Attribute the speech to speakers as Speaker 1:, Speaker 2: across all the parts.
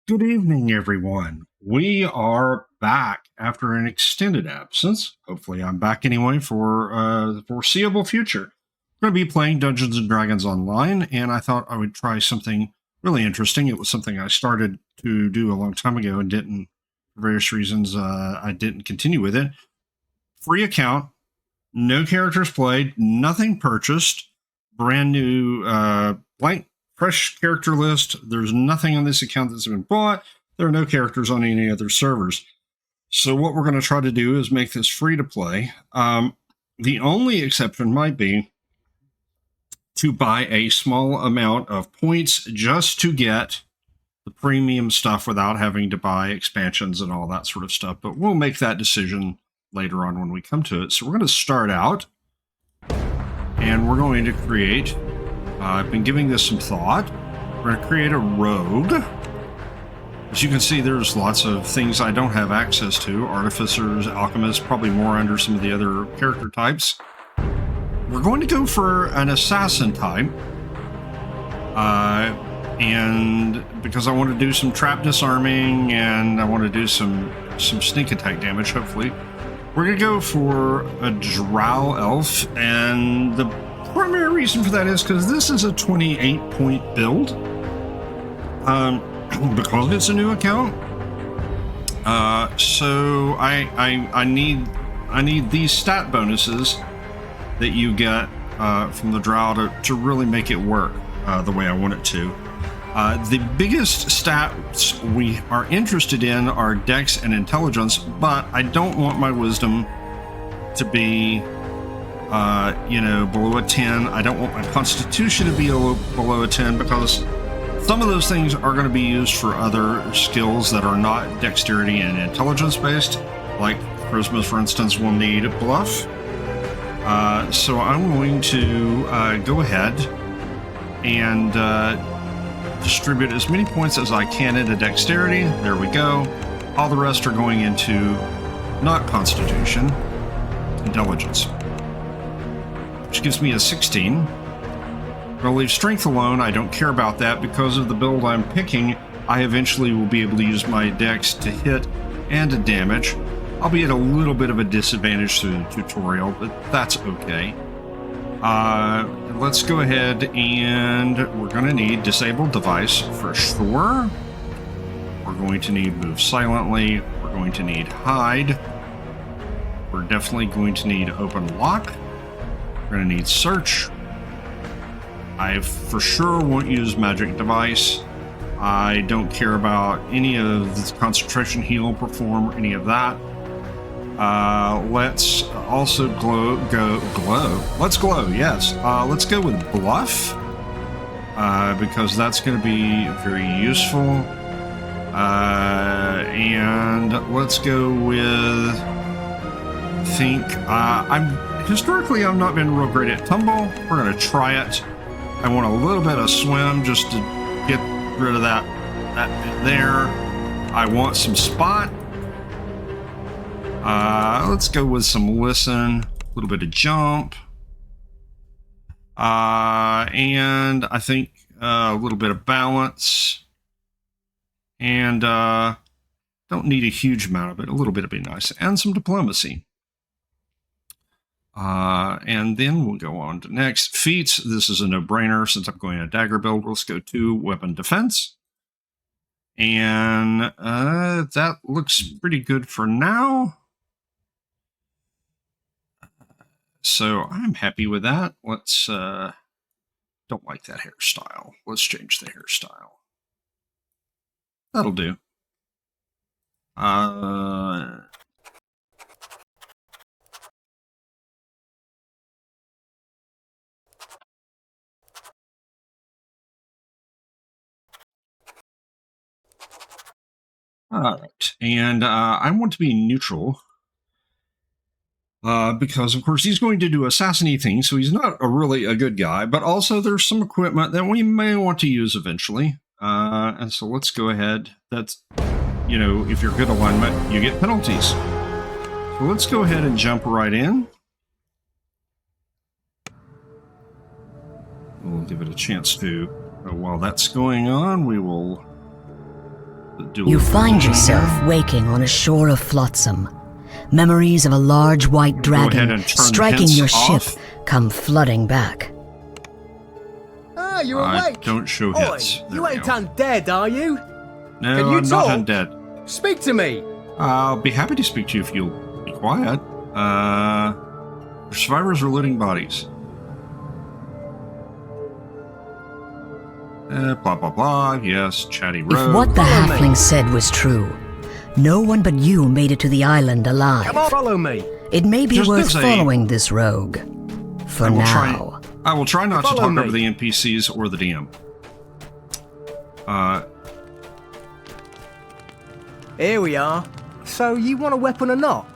Speaker 1: Good evening, everyone. We are back after an extended absence. Hopefully, I'm back anyway for the foreseeable future. I'm going to be playing Dungeons and Dragons Online, and I thought I would try something really interesting. It was something I started to do a long time ago and didn't, for various reasons, I didn't continue with it. Free account, no characters played, nothing purchased, brand new blank fresh character list. There's nothing on this account that's been bought. There are no characters on any other servers. So what we're going to try to do is make this free to play. The only exception might be to buy a small amount of points just to get the premium stuff without having to buy expansions and all that sort of stuff. But we'll make that decision later on when we come to it. So we're going to start out and we're going to create, I've been giving this some thought. We're going to create a rogue. As you can see, there's lots of things I don't have access to. Artificers, alchemists, probably more under some of the other character types. We're going to go for an assassin type. And because I want to do some trap disarming and I want to do some sneak attack damage, hopefully. We're going to go for a drow elf, and the primary reason for that is because this is a 28-point build. Because it's a new account, so I need these stat bonuses that you get from the drow to really make it work the way I want it to. The biggest stats we are interested in are dex and intelligence, but I don't want my wisdom to be below a 10. I don't want my constitution to be below a 10 because some of those things are going to be used for other skills that are not dexterity and intelligence based, like charisma, for instance, will need bluff. So I'm going to go ahead and distribute as many points as I can into dexterity. There we go. All the rest are going into not constitution, intelligence, which gives me a 16. I'll leave strength alone. I don't care about that because of the build I'm picking. I eventually will be able to use my dex to hit and to damage. I'll be at a little bit of a disadvantage through the tutorial, but that's okay. Let's go ahead and we're going to need disabled device for sure. We're going to need move silently. We're going to need hide. We're definitely going to need open lock. We're going to need search. I for sure won't use magic device. I don't care about any of the concentration heal, perform, or any of that. Let's also glow. Let's glow, yes. Let's go with bluff, because that's going to be very useful. And let's go with, historically I've not been real great at tumble. We're going to try it. I want a little bit of swim just to get rid of that bit there. I want some spot. Let's go with some listen, a little bit of jump. And I think a little bit of balance. And don't need a huge amount of it. A little bit would be nice. And some diplomacy. And then we'll go on to next. Feats, this is a no-brainer since I'm going to dagger build. Let's go to weapon defense. And that looks pretty good for now. So I'm happy with that. Let's, don't like that hairstyle. Let's change the hairstyle. That'll do. All right, and I want to be neutral because, of course, he's going to do assassin-y things, so he's not really a good guy, but also there's some equipment that we may want to use eventually. And so let's go ahead. That's, if you're good alignment, you get penalties. So let's go ahead and jump right in. We'll give it a chance to, while that's going on, we will
Speaker 2: You find yourself waking on a shore of flotsam. Memories of a large white dragon striking your ship come flooding back.
Speaker 3: Ah, you're awake.
Speaker 1: Don't show hits.
Speaker 3: You ain't undead, are you?
Speaker 1: No,
Speaker 3: Can you
Speaker 1: I'm
Speaker 3: talk?
Speaker 1: not undead.
Speaker 3: Speak to me.
Speaker 1: I'll be happy to speak to you if you'll be quiet. Survivors are looting bodies. Blah, blah, blah. Yes, chatty rogue.
Speaker 2: If what the halfling said was true, no one but you made it to the island alive.
Speaker 3: Come on, follow me.
Speaker 2: It may be worth following this rogue. For now.
Speaker 1: I will try not to talk over the NPCs or the DM.
Speaker 3: Here we are. So you want a weapon or not?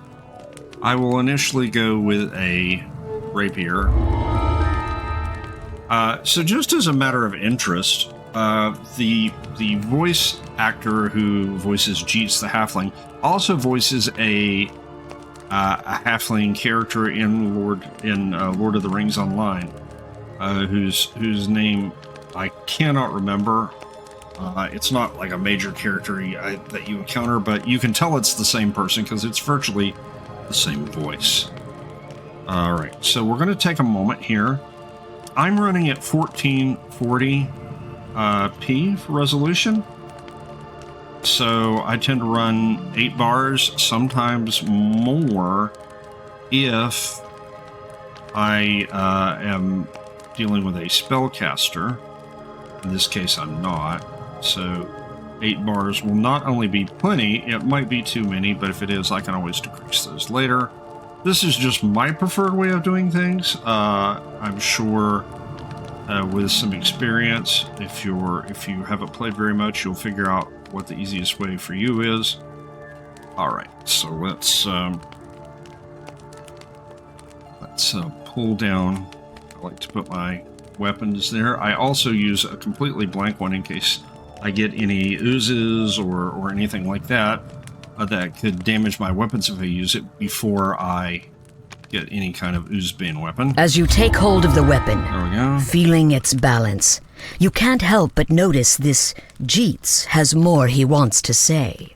Speaker 1: I will initially go with a rapier. So just as a matter of interest, the voice actor who voices Jeets the Halfling also voices a halfling character in Lord of the Rings Online, whose name I cannot remember. It's not like a major character that you encounter, but you can tell it's the same person because it's virtually the same voice. All right, so we're going to take a moment here. I'm running at 1440p for resolution. So I tend to run 8 bars, sometimes more, if I am dealing with a spellcaster. In this case, I'm not. So 8 bars will not only be plenty, it might be too many, but if it is, I can always decrease those later. This is just my preferred way of doing things. I'm sure with some experience, if you haven't played very much, you'll figure out what the easiest way for you is. All right, so let's pull down. I like to put my weapons there. I also use a completely blank one in case I get any oozes or anything like that that could damage my weapons if I use it before I get any kind of ooze-bane weapon.
Speaker 2: As you take hold of the weapon,
Speaker 1: there we go.
Speaker 2: Feeling its balance, you can't help but notice this Jeets has more he wants to say.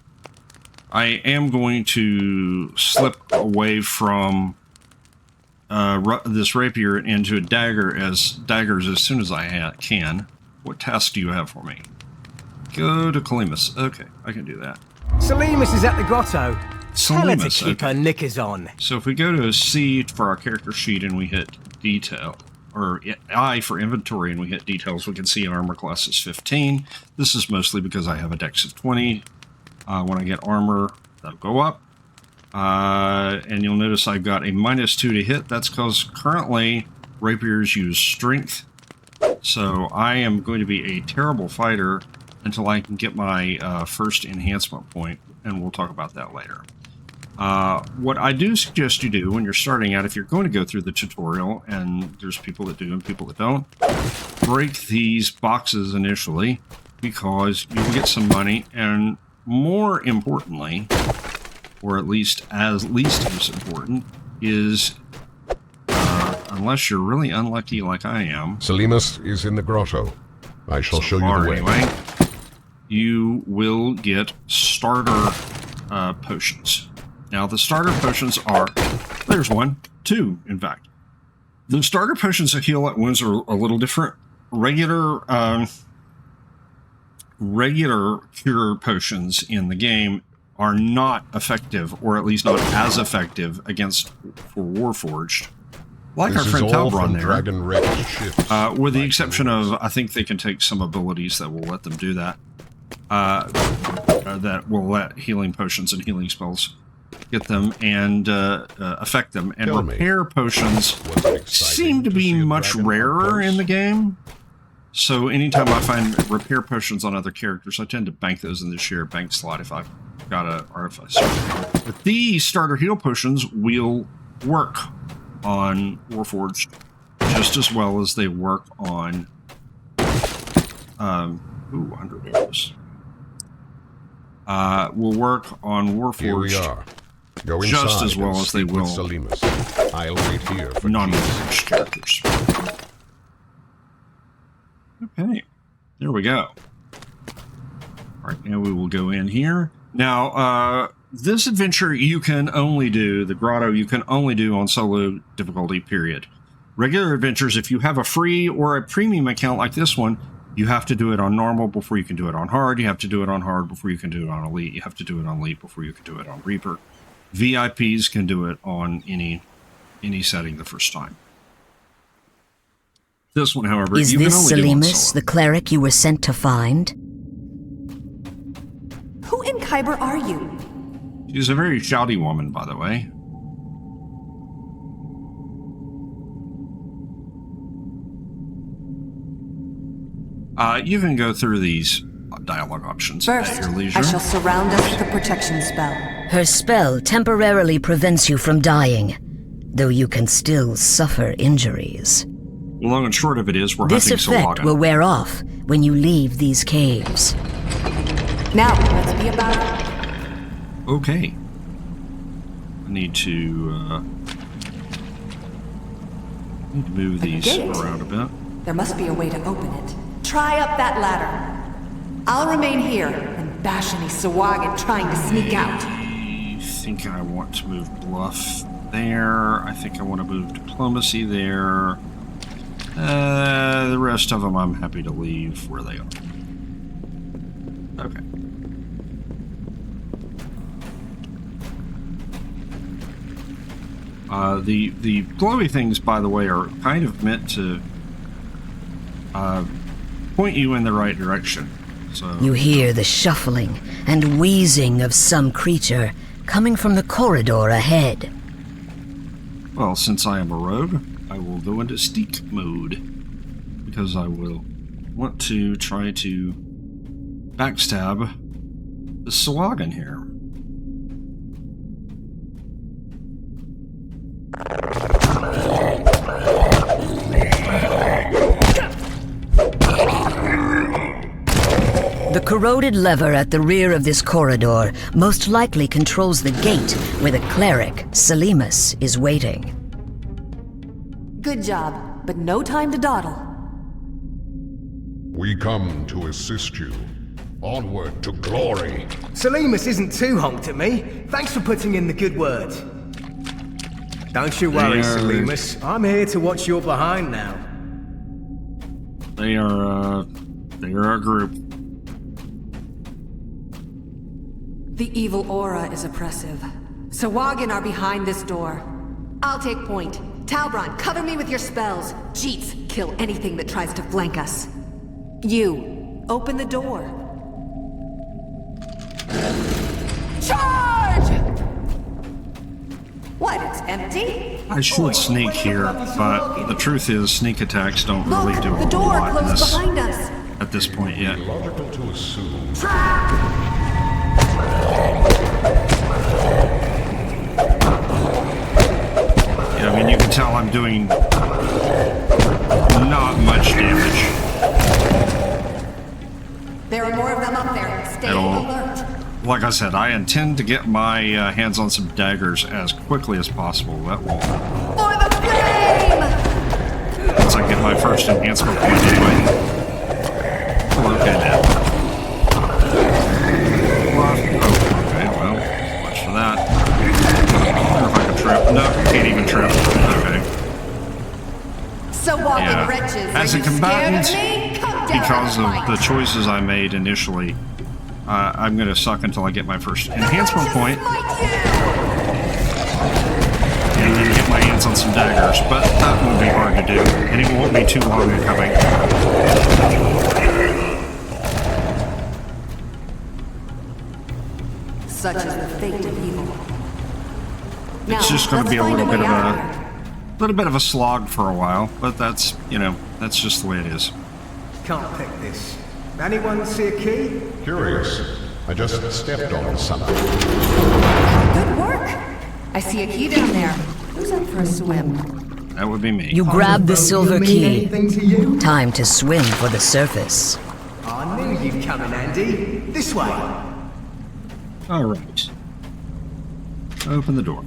Speaker 1: I am going to slip away from this rapier into a daggers as soon as I can. What task do you have for me? Go to Kalimus. Okay, I can do that.
Speaker 3: Salimus is at the grotto. Tell her to
Speaker 1: Salimus,
Speaker 3: keep her knickers on.
Speaker 1: So if we go to C for our character sheet and we hit detail, or I for inventory and we hit details, we can see an armor class is 15. This is mostly because I have a dex of 20. When I get armor, that'll go up. And you'll notice I've got a -2 to hit. That's because currently rapiers use strength. So I am going to be a terrible fighter until I can get my first enhancement point, and we'll talk about that later. What I do suggest you do when you're starting out, if you're going to go through the tutorial, and there's people that do and people that don't, break these boxes initially, because you will get some money, and more importantly, or at least as important, is unless you're really unlucky like I am.
Speaker 4: Salimus is in the grotto. I shall show you the way.
Speaker 1: Anyway, you will get starter potions. Now, the starter potions are... There's one. 2, in fact. The starter potions that heal at wounds are a little different. Regular cure potions in the game are not effective, or at least not as effective for Warforged. Like our friend Talbron there. With the exception of, I think they can take some abilities that will let them do that. That will let healing potions and healing spells get them and affect them. And repair potions seem to be much rarer in the game. So anytime I find repair potions on other characters, I tend to bank those in the shared bank slot if I've got an artificer. But these starter heal potions will work on Warforged just as well as they work on 100 arrows. Will work on Warforged.
Speaker 4: Here we are. Go
Speaker 1: just as well as they will
Speaker 4: I'll wait here for
Speaker 1: non-Warforged characters. Okay, there we go. Right, now we will go in here. Now, this adventure you can only do, the grotto, you can only do on solo difficulty, period. Regular adventures, if you have a free or a premium account like this one, you have to do it on normal before you can do it on hard. You have to do it on hard before you can do it on elite. You have to do it on elite before you can do it on Reaper. VIPs can do it on any setting the first time. This one, however,
Speaker 2: is
Speaker 1: you can
Speaker 2: this
Speaker 1: only do on
Speaker 2: Selimus,
Speaker 1: solo.
Speaker 2: the cleric you were sent to find?
Speaker 5: Who in Kyber are you?
Speaker 1: She's a very shouty woman, by the way. You can go through these dialogue options
Speaker 5: First,
Speaker 1: at your leisure.
Speaker 5: I shall surround us with a protection spell.
Speaker 2: Her spell temporarily prevents you from dying, though you can still suffer injuries.
Speaker 1: The long and short of it is, we're
Speaker 2: This
Speaker 1: hunting
Speaker 2: effect
Speaker 1: Solagan.
Speaker 2: will wear off when you leave these caves.
Speaker 5: Now, let's be about it.
Speaker 1: Okay. I need to move these
Speaker 5: gate.
Speaker 1: around a bit.
Speaker 5: There must be a way to open it. Try up that ladder. I'll remain here and bash any Sawagan trying to sneak out.
Speaker 1: I think I want to move bluff there. I think I want to move diplomacy there. The rest of them I'm happy to leave where they are. Okay. The glowy things, by the way, are kind of meant to point you in the right direction. So
Speaker 2: You hear the shuffling and wheezing of some creature coming from the corridor ahead.
Speaker 1: well, since I am a rogue, I will go into sneak mode because I will want to try to backstab the Sawagan here.
Speaker 2: The corroded lever at the rear of this corridor most likely controls the gate where the cleric, Selimus, is waiting.
Speaker 5: Good job, but no time to dawdle.
Speaker 4: We come to assist you. Onward to glory.
Speaker 3: Selimus isn't too honked at me. Thanks for putting in the good word. Don't you worry, Selimus. I'm here to watch your behind now.
Speaker 1: They are a group.
Speaker 5: The evil aura is oppressive. Sawagan are behind this door. I'll take point. Talbron, cover me with your spells. Jeets, kill anything that tries to flank us. You, open the door. Charge! What, it's empty?
Speaker 1: I should sneak here, but the truth is sneak attacks don't really
Speaker 5: Look,
Speaker 1: do a
Speaker 5: the
Speaker 1: whole
Speaker 5: door
Speaker 1: lot in
Speaker 5: closed
Speaker 1: this,
Speaker 5: behind us.
Speaker 1: at this point yet.
Speaker 4: Logical to assume.
Speaker 1: Yeah, I mean, you can tell I'm doing not much damage
Speaker 5: There are more of them up there. Stay
Speaker 1: at all.
Speaker 5: alert.
Speaker 1: Like I said, I intend to get my hands on some daggers as quickly as possible. That will,
Speaker 5: For the flame!
Speaker 1: once I get my first enhancement point anyway. Okay, now. Okay, well, much for that. I wonder if I can trip. No, can't even trip. Okay.
Speaker 5: Sawagan
Speaker 1: Yeah.
Speaker 5: wretches,
Speaker 1: As
Speaker 5: are
Speaker 1: a
Speaker 5: you
Speaker 1: combatant,
Speaker 5: scared of me? Come down
Speaker 1: because
Speaker 5: and
Speaker 1: of
Speaker 5: fight.
Speaker 1: the choices I made initially, I'm going to suck until I get my first enhancement point, and then get my hands on some daggers, but that won't be hard to do, and it won't be too long in coming.
Speaker 5: Such is the fate of evil.
Speaker 1: It's just going to be a little bit of a slog for a while, but that's, that's just the way it is.
Speaker 3: Can't pick this. Anyone see a key?
Speaker 4: Curious. I just stepped on something.
Speaker 5: Good work. I see a key down there. Who's up for a swim?
Speaker 1: That would be me.
Speaker 2: You grab the
Speaker 3: Does
Speaker 2: silver
Speaker 3: mean
Speaker 2: key.
Speaker 3: anything to you?
Speaker 2: Time to swim for the surface.
Speaker 3: I knew you'd come in, Andy. This way.
Speaker 1: All right. Open the door.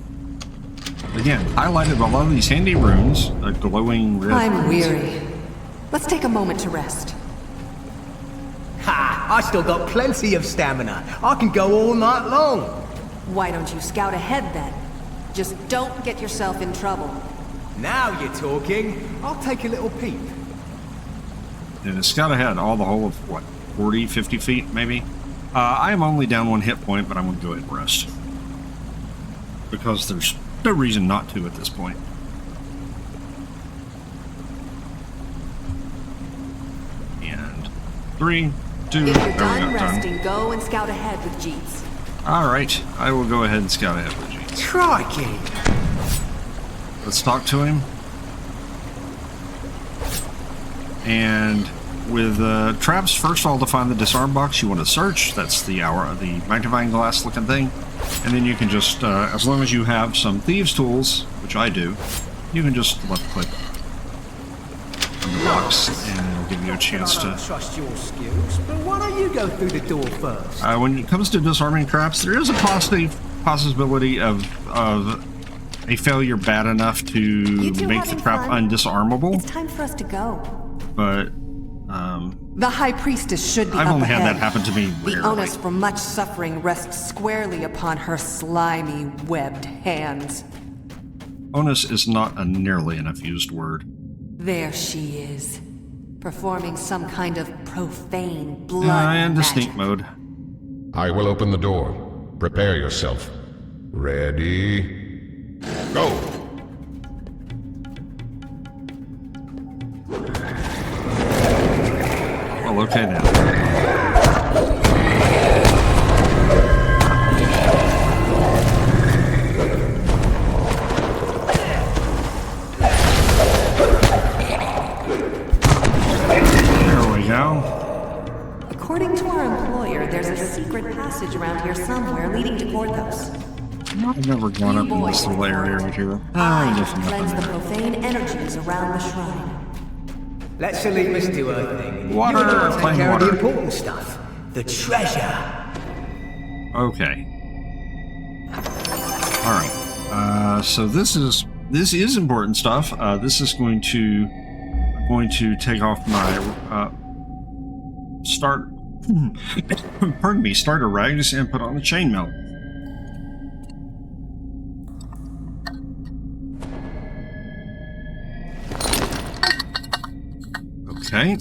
Speaker 1: Again, highlighted a lot of these handy runes, a glowing red.
Speaker 5: I'm weary. Let's take a moment to rest.
Speaker 3: Ha! I still got plenty of stamina. I can go all night long.
Speaker 5: Why don't you scout ahead then? Just don't get yourself in trouble.
Speaker 3: Now you're talking. I'll take a little peep.
Speaker 1: And it's scout ahead all the whole of, what, 40, 50 feet, maybe? I am only down 1 hit point, but I'm going to go ahead and rest. Because there's no reason not to at this point. And 3, 2,
Speaker 5: If you're
Speaker 1: there we
Speaker 5: done
Speaker 1: go,
Speaker 5: resting, go and scout ahead with Jeets.
Speaker 1: Alright, I will go ahead and scout ahead with you.
Speaker 3: Crikey!
Speaker 1: Let's talk to him. And with traps, first of all, to find the disarm box, you want to search. That's the magnifying glass looking thing. And then you can just, as long as you have some thieves' tools, which I do, you can just left click on the box, and it'll give you a chance
Speaker 3: I don't
Speaker 1: to.
Speaker 3: trust your skills, but why don't you go through the door first?
Speaker 1: When it comes to disarming traps, there is a possibility of a failure bad enough to make the trap undisarmable.
Speaker 5: It's time for us to go.
Speaker 1: But
Speaker 5: The High Priestess should be
Speaker 1: I've
Speaker 5: up
Speaker 1: only had
Speaker 5: ahead.
Speaker 1: that happen to me
Speaker 5: The
Speaker 1: rarely.
Speaker 5: onus for much suffering rests squarely upon her slimy, webbed hands.
Speaker 1: Onus is not a nearly enough used word.
Speaker 5: There she is, performing some kind of profane blood
Speaker 1: And
Speaker 5: magic.
Speaker 1: distinct mode.
Speaker 4: I will open the door. Prepare yourself. Ready? Go!
Speaker 1: Well, okay then. There we go.
Speaker 5: According to our employer, there's a secret passage around here somewhere leading to Gorthos.
Speaker 1: I've never gone up in this little area right here.
Speaker 5: I
Speaker 1: There's
Speaker 5: have cleansed the
Speaker 1: nothing there.
Speaker 5: profane energies around the shrine.
Speaker 3: Let Selemus do her thing.
Speaker 1: Water,
Speaker 3: You and I take
Speaker 1: plain
Speaker 3: care of the
Speaker 1: water.
Speaker 3: important stuff. The treasure.
Speaker 1: Okay. All right. So this is important stuff. This is going to take off my start. Pardon me. Starter rags and put on the chainmail. Okay.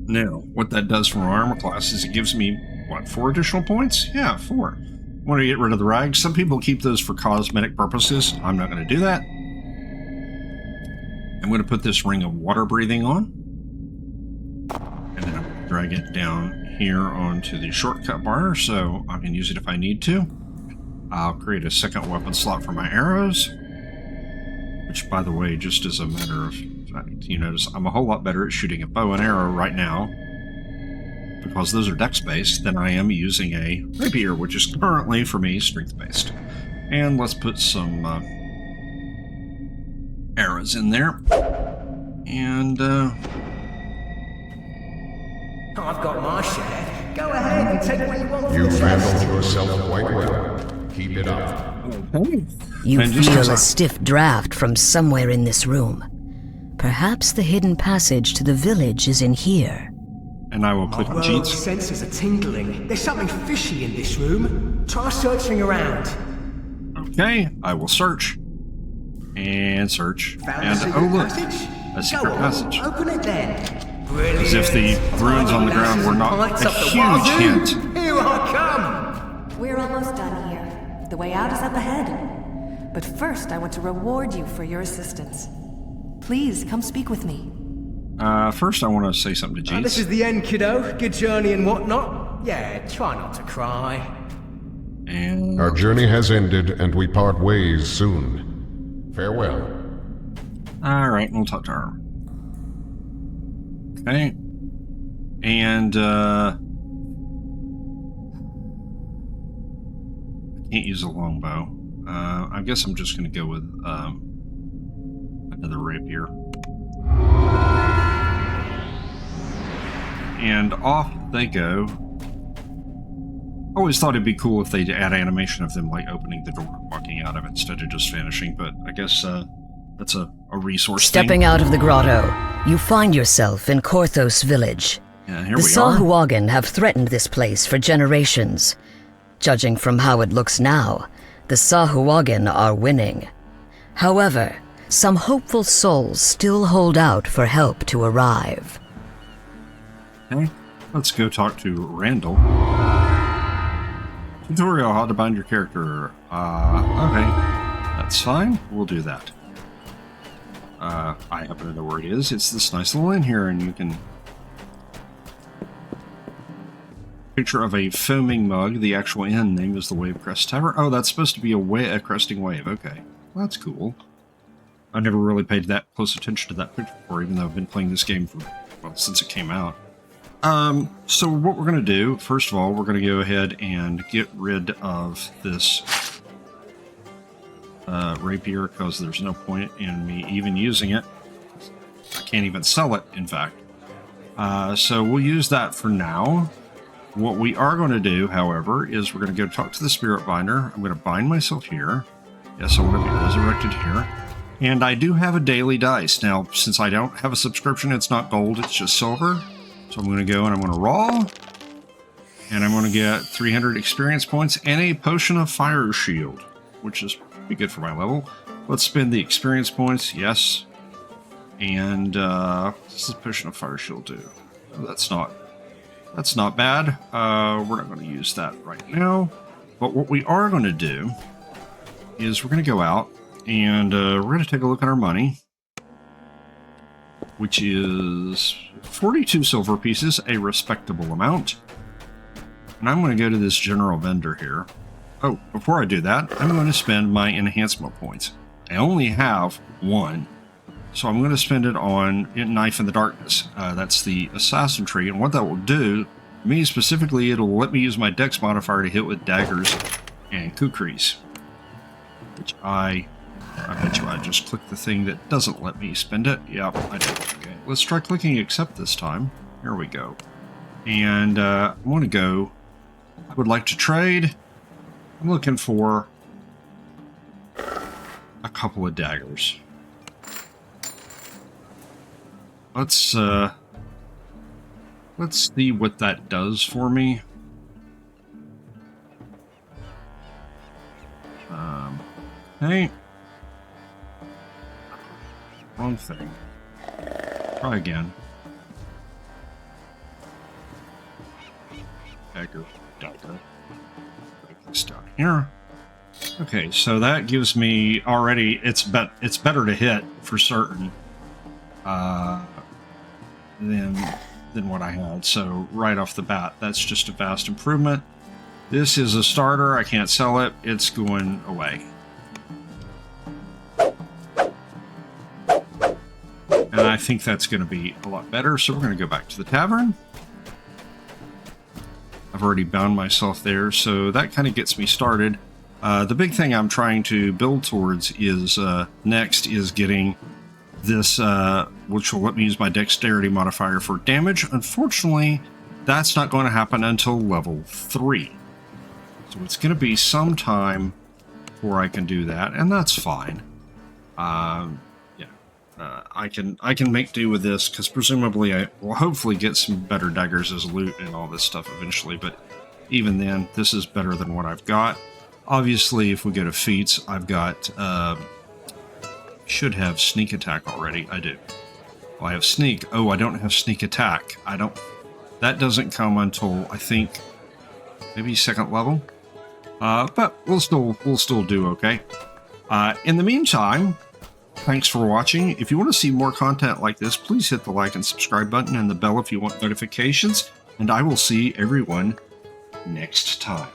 Speaker 1: Now, what that does for my armor class is it gives me, what, 4 additional points? Yeah, 4. I want to get rid of the rags. Some people keep those for cosmetic purposes. I'm not going to do that. I'm going to put this ring of water breathing on. And then I'll drag it down here onto the shortcut bar so I can use it if I need to. I'll create a second weapon slot for my arrows. Which, by the way, just as a matter of fact, you notice I'm a whole lot better at shooting a bow and arrow right now, because those are dex-based, than I am using a rapier, which is currently, for me, strength-based. And let's put some arrows in there. And,
Speaker 3: I've got my share. Go ahead and take what you want from
Speaker 4: You've
Speaker 3: the chest.
Speaker 4: handled yourself quite well. Keep it up.
Speaker 2: You
Speaker 1: And just
Speaker 2: feel
Speaker 1: as
Speaker 2: a
Speaker 1: I-
Speaker 2: stiff draft from somewhere in this room. Perhaps the hidden passage to the village is in here.
Speaker 1: and I will click on
Speaker 3: World
Speaker 1: Jeets.
Speaker 3: senses are tingling. There's something fishy in this room. Try searching around.
Speaker 1: Okay, I will search. And search.
Speaker 3: Found
Speaker 1: And,
Speaker 3: a secret
Speaker 1: oh look,
Speaker 3: passage?
Speaker 1: a secret
Speaker 3: Go on,
Speaker 1: passage.
Speaker 3: Open it then. Brilliant.
Speaker 1: As if the runes on the ground were not
Speaker 3: Pints
Speaker 1: a
Speaker 3: up the
Speaker 1: huge
Speaker 3: wazoo.
Speaker 1: hint.
Speaker 3: Here I come.
Speaker 5: We're almost done here. The way out is up ahead. But first, I want to reward you for your assistance. Please, come speak with me.
Speaker 1: First I want to say something to
Speaker 3: This
Speaker 1: Jeets.
Speaker 3: is the end, kiddo. Good journey and whatnot. Yeah, try not to cry.
Speaker 1: And
Speaker 4: Our journey has ended, and we part ways soon. Farewell.
Speaker 1: alright, we'll talk to her. Okay. And I can't use a longbow. I guess I'm just gonna go with another rapier. And off they go. I always thought it'd be cool if they'd add animation of them like opening the door and walking out of it instead of just vanishing, but I guess that's a resource
Speaker 2: Stepping
Speaker 1: thing.
Speaker 2: out of the grotto, you find yourself in Korthos village.
Speaker 1: Yeah, here
Speaker 2: The
Speaker 1: we are.
Speaker 2: Sahuagin have threatened this place for generations. Judging from how it looks now, the Sahuagin are winning. However, some hopeful souls still hold out for help to arrive.
Speaker 1: Okay, let's go talk to Randall. Tutorial, how to bind your character. Okay, that's fine. We'll do that. I happen to know where it is. It's this nice little inn here, and you can... Picture of a foaming mug. The actual inn name is the Wave Crest Tavern. Oh, that's supposed to be a cresting wave. Okay, well, that's cool. I never really paid that close attention to that picture before, even though I've been playing this game for, well, since it came out. So what we're going to do, first of all, we're going to go ahead and get rid of this rapier, because there's no point in me even using it. I can't even sell it, in fact. So we'll use that for now. What we are going to do, however, is we're going to go talk to the Spirit Binder. I'm going to bind myself here. Yes, I want to be resurrected here. And I do have a daily dice. Now, since I don't have a subscription, it's not gold, it's just silver. So I'm going to go and I'm going to roll. And I'm going to get 300 experience points and a potion of fire shield, which is pretty good for my level. Let's spend the experience points, yes. And what does the potion of fire shield do? Oh, that's not bad. We're not going to use that right now. But what we are going to do is we're going to go out and we're going to take a look at our money, which is 42 silver pieces, a respectable amount. And I'm going to go to this general vendor here. Oh, before I do that, I'm going to spend my enhancement points. I only have one, so I'm going to spend it on Knife in the Darkness. That's the assassin tree, and what that will do, me specifically, it'll let me use my dex modifier to hit with daggers and kukris, which I bet you I just clicked the thing that doesn't let me spend it. Yep, I did. Okay, let's try clicking accept this time. Here we go. And I want to go, I would like to trade. I'm looking for a couple of daggers. Let's see what that does for me. Okay. Wrong thing. Try again. Dagger. Break this down here. Okay, so that gives me already. It's better to hit for certain. Than what I had. So right off the bat, that's just a vast improvement. This is a starter. I can't sell it. It's going away. And I think that's going to be a lot better. So we're going to go back to the tavern. I've already bound myself there, so that kind of gets me started. The big thing I'm trying to build towards is next is getting this, which will let me use my dexterity modifier for damage. Unfortunately, that's not going to happen until level 3. So it's going to be some time before I can do that, and that's fine. I can make do with this, because presumably I will hopefully get some better daggers as loot and all this stuff eventually, but even then, this is better than what I've got. Obviously, if we go to feats, I've got, should have sneak attack already. I do. Well, I have sneak. Oh, I don't have sneak attack. That doesn't come until, I think, maybe 2nd level. But we'll still do okay. In the meantime, thanks for watching. If you want to see more content like this, please hit the like and subscribe button and the bell if you want notifications. And I will see everyone next time.